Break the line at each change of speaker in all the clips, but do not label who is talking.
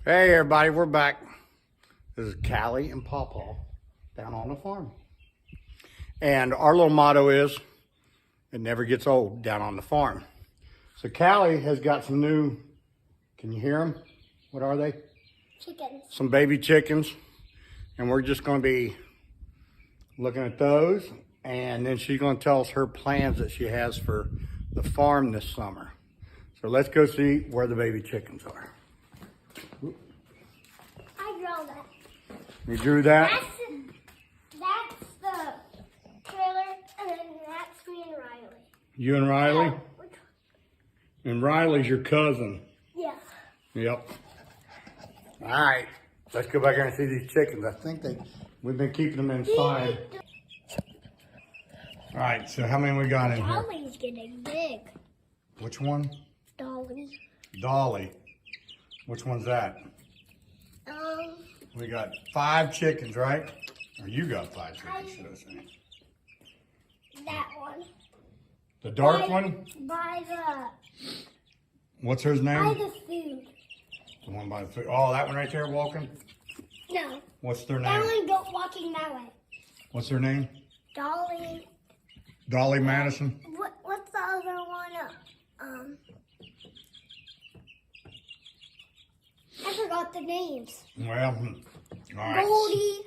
Hey everybody, we're back. This is Callie and Pawpaw down on the farm. And our little motto is, it never gets old down on the farm. So Callie has got some new, can you hear them? What are they?
Chickens.
Some baby chickens. And we're just gonna be looking at those. And then she's gonna tell us her plans that she has for the farm this summer. So let's go see where the baby chickens are.
I draw that.
You drew that?
That's the trailer, and then that's me and Riley.
You and Riley?
Which one?
And Riley's your cousin.
Yeah.
Yep. All right. Let's go back there and see these chickens. I think we've been keeping them inside. All right. So how many we got in here?
Dolly's getting big.
Which one?
Dolly.
Dolly. Which one's that? We got 5 chickens, right? Or you got 5 chickens, should I say?
That one.
The dark one?
By the.
What's his name?
By the food.
The one by the food. Oh, that one right there walking?
No.
What's their
That
name?
one go walking that way.
What's their name?
Dolly.
Dolly Madison?
What's the other one? I forgot the names.
Well, all right.
Goldie.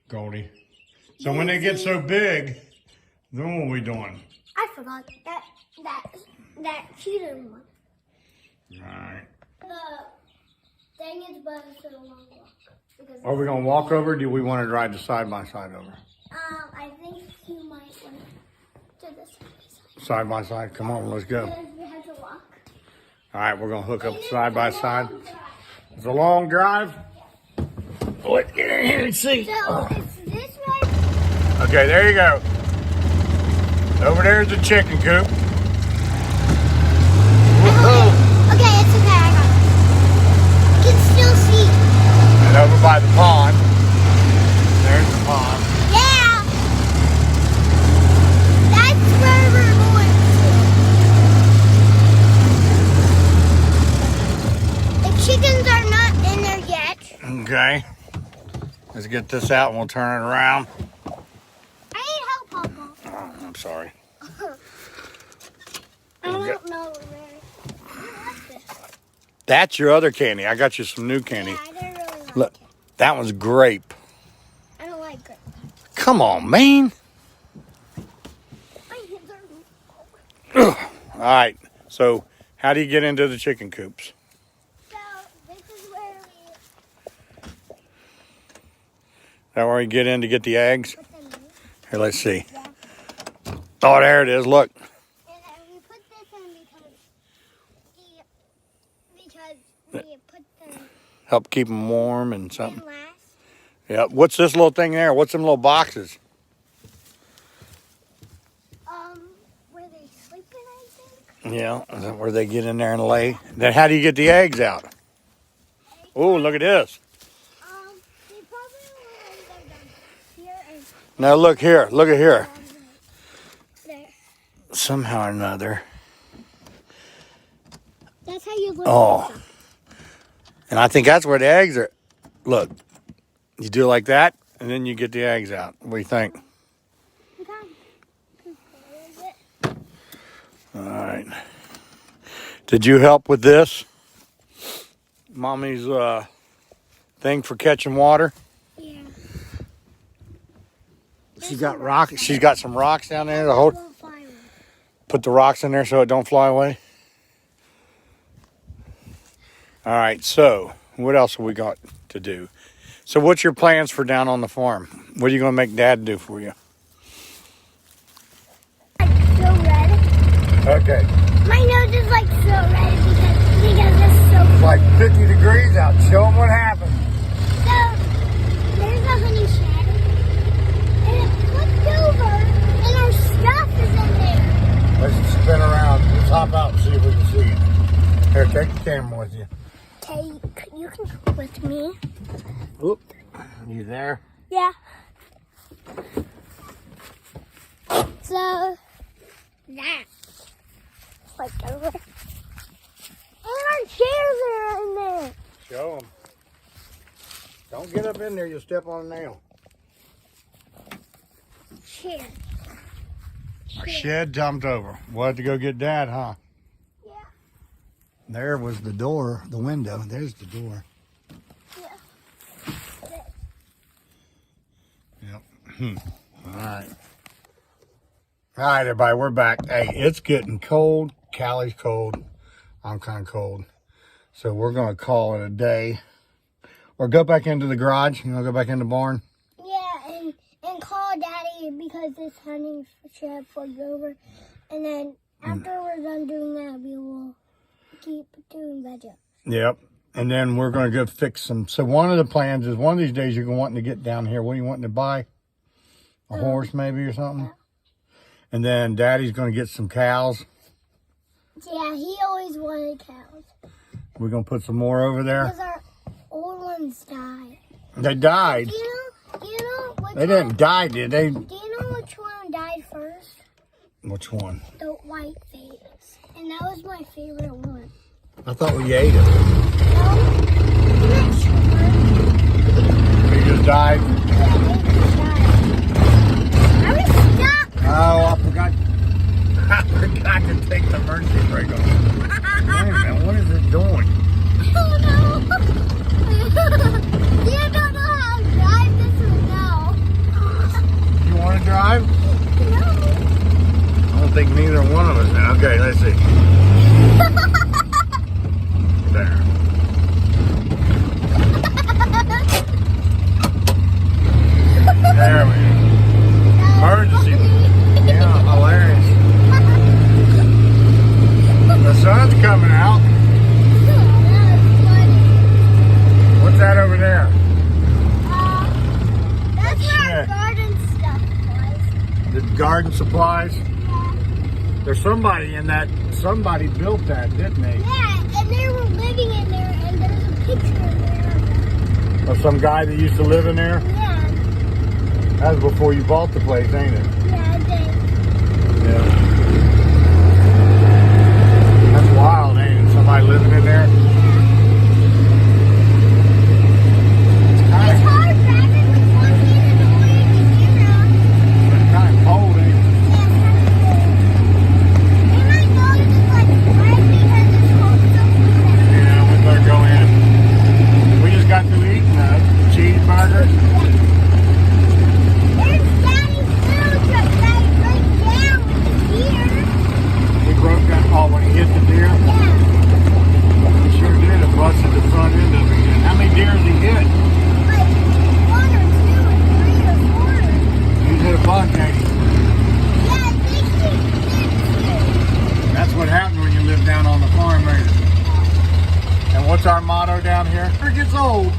Goldie. So when they get so big, then what are we doing?
I forgot that cheetah one.
All right.
The thing is, but it's a long walk. Because
Are we going to walk over or do we want to drive the side by side over?
I think you might want to do this side.
Side by side. Come on, let's go.
Because we have to walk.
All right, we're going to hook up side by side. It's a long drive. Let's get in here and see.
So it's this way.
Okay, there you go. Over there's the chicken coop.
Okay, it's okay. I got it. You can still see.
And over by the pond. There's the pond.
Yeah. That's where we're going to. The chickens are not in there yet.
Okay. Let's get this out and we'll turn it around.
I need help, Papa.
Oh, I'm sorry.
I don't know where.
That's your other candy. I got you some new candy.
Yeah, I didn't really like
Look,
it.
that one's grape.
I don't like it.
Come on, man.
My hands are.
All right. So, how do you get into the chicken coops?
So this is where we
Is that where you get in to get the eggs?
put them in.
Here, let's see.
Yeah.
Oh, there it is. Look.
And then we put this in because we put them
Help keep them warm and
in
something.
last.
Yeah. What's this little thing there? What's them little boxes?
Where they sleeping, I think.
Yeah. Is that where they get in there and lay? Then how do you get the eggs out? Oh, look at this.
They probably will lay them down here and
Now look here. Look at here.
there.
Somehow or another.
That's how you look.
Oh. And I think that's where the eggs are. Look. You do it like that, and then you get the eggs out. What do you think? All right. Did you help with this? Mommy's thing for catching water?
Yeah.
She's got rocks. She's got some rocks down there to hold.
Won't fly away.
Put the rocks in there so it don't fly away. All right, so what else have we got to do? So what's your plans for down on the farm? What are you going to make Dad do for you?
Like so red.
Okay.
My nose is like so red because it's so.
It's like 50 degrees out. Show them what happened.
So there's a honey shed, and it flipped over, and our stuff is in there.
Let's spin around. Let's hop out and see if we can see it. Here, take the camera with you.
Okay, you can come with me.
Oop. You there?
Yeah. So that like over. And our chairs are in there.
Show them. Don't get up in there, you'll step on a nail.
Chair.
Our shed jumped over. We'll have to go get Dad, huh?
Yeah.
There was the door, the window. There's the door.
Yeah.
Yep. All right. All right, everybody, we're back. Hey, it's getting cold. Callie's cold. I'm kind of cold. So we're going to call it a day. Or go back into the garage. You want to go back in the barn?
Yeah, and call Daddy because this hunting shed flipped over. And then after we're done doing that, we will keep doing veg up.
Yep. And then we're going to go fix some. So one of the plans is one of these days you're going to want to get down here. What are you wanting to buy? A horse maybe or something?
Yeah.
And then Daddy's going to get some cows.
Yeah, he always wanted cows.
We're going to put some more over there.
Because our old ones died.
They died.
Do you know which
They didn't die, did they?
Do you know which one died first?
Which one?
The white face. And that was my favorite one.
I thought we ate it.
No, I'm not sure.
They just died.
Yeah, they just died. I was stuck.
Oh, I forgot. I forgot to take the emergency brake off. Wait a minute, what is it doing?
Oh no! You don't know how to drive this one now.
You want to drive?
No.
I don't think neither one of us now. Okay, let's see. There. There we go. Emergency. Yeah, hilarious. The sun's coming out.
That was funny.
What's that over there?
That's where
Shit.
our garden stuff was.
The garden supplies.
Yeah.
There's somebody in that. Somebody built that, didn't they?
Yeah, and they were living in there, and there's a picture in there.
Of some guy that used to live in there.
Yeah,
That was before you bought the place, ain't it?
yeah, I did.
Yeah. That's wild, ain't it? Somebody living in there. It's
It's hard driving with one hand and holding the camera.
kind of cold, ain't it?
Yeah, it's kind of cold. We might go to this like right because it's cold so cold.
Yeah, we better go in. We just got through eating a cheeseburger.
There's Daddy's food truck that he broke down with the deer.
We broke that all when he hit the deer.
Yeah,
We sure did. It busted the front end of it again. How many deer did he hit?
like 1 or 2 or 3 or 4.
He hit a bunch, ain't he?
Yeah, I think he did
That's what happened when you live down on the farm, ain't it? And what's our motto down here? It gets old.